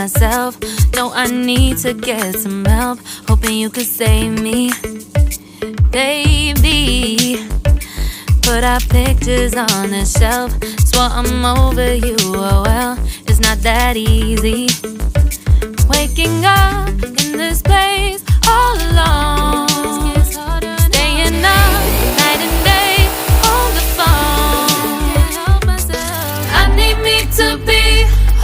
myself. No, I need to get some help. Hoping you could save me, baby. Put our pictures on the shelf. Swore I'm over you, oh well, it's not that easy. Waking up in this place all alone, staying up night and day on the phone. Can't help myself. I need me to be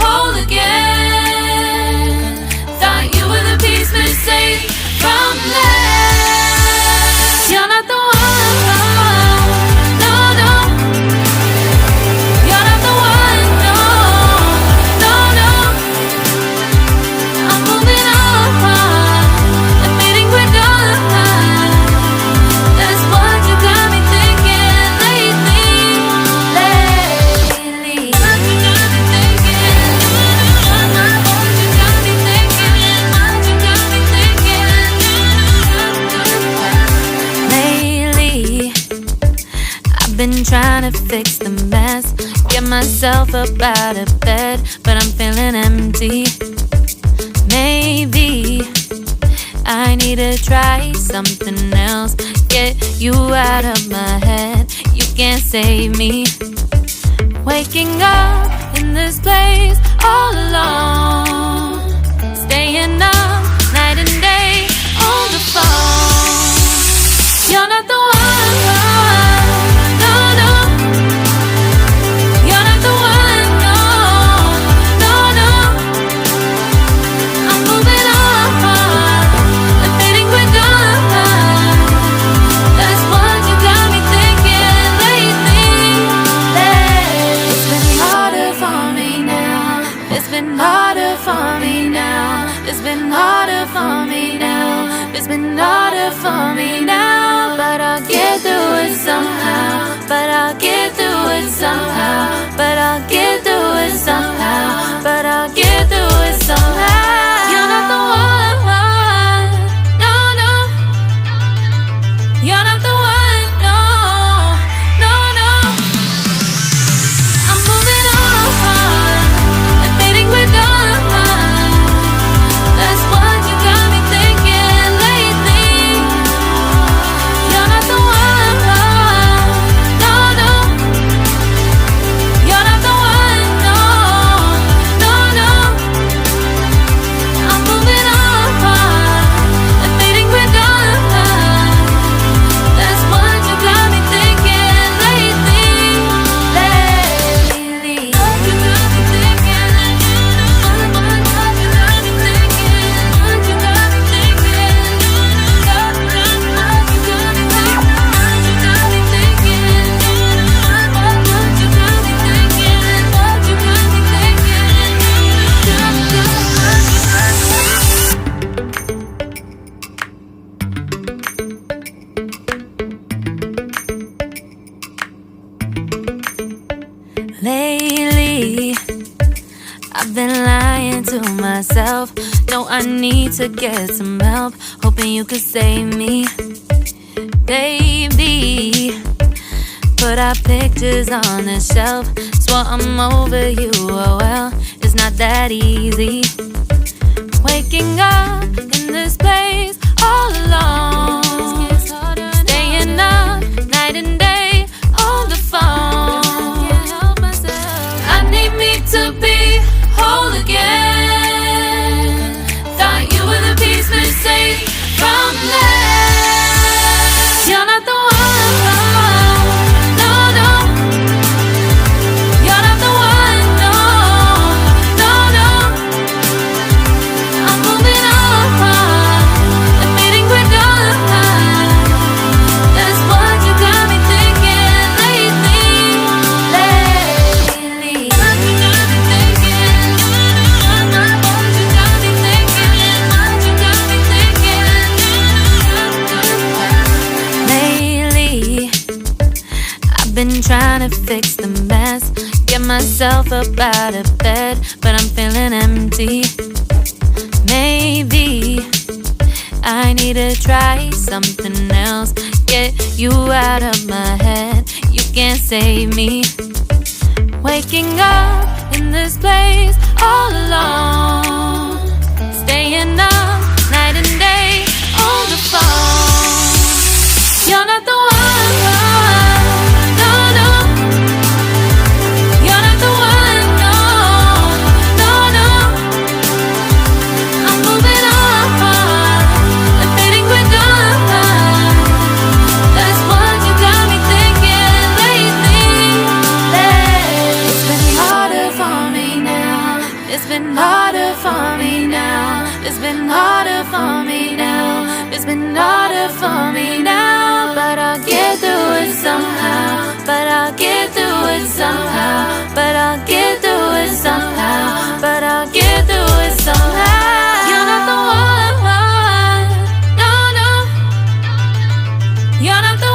whole again. Thought you were the piece missing from last. You're not the one. Been trying to fix the mess, get myself up out of bed, but I'm feeling empty. Maybe I need to try something else. Get you out of my head, you can't save me. Waking up in this place all alone, staying up night and day on the phone. You're not the one. It's been harder for me now. It's been harder for me now. It's been harder for me now. But I'll get through it somehow. But I'll get through it somehow. But I'll get through it somehow. But I'll get through it somehow. You're not the one. No, no. You're not the one. No, no, no. I'm moving on. That's what you got me thinking lately. You're not the one. No, no. You're not the one. No, no, no. I'm moving on and fading with done. That's what you got me thinking lately. What you got me thinking? Lately, I've been lying to myself. No, I need to get some help. Hoping you could save me, baby. Put our pictures on the shelf. Swore I'm over you, oh well, it's not that easy. Waking up in this place all alone, staying up night and day on the phone. To be whole again. Thought you were the piece missing from last. You're not the one. No, no. You're not the one. No, no, no. I'm moving on and fading with done. That's what you got me thinking lately. Been trying to fix the mess, get myself up out of bed, but I'm feeling empty. Maybe I need to try something else. Get you out of my head, you can't save me. Waking up in this place all alone, staying up night and day on the phone. You're not the one, no, no. You're not the one, no, no, no. I'm moving on, the fading we're done. That's what you got me thinking lately. It's been harder for me now. It's been harder for me now. It's been harder for me now. It's been harder for me now. But I'll get through it somehow. But I'll get through it somehow. But I'll get through it somehow. But I'll get through it somehow. You're not the one, no, no. You're not the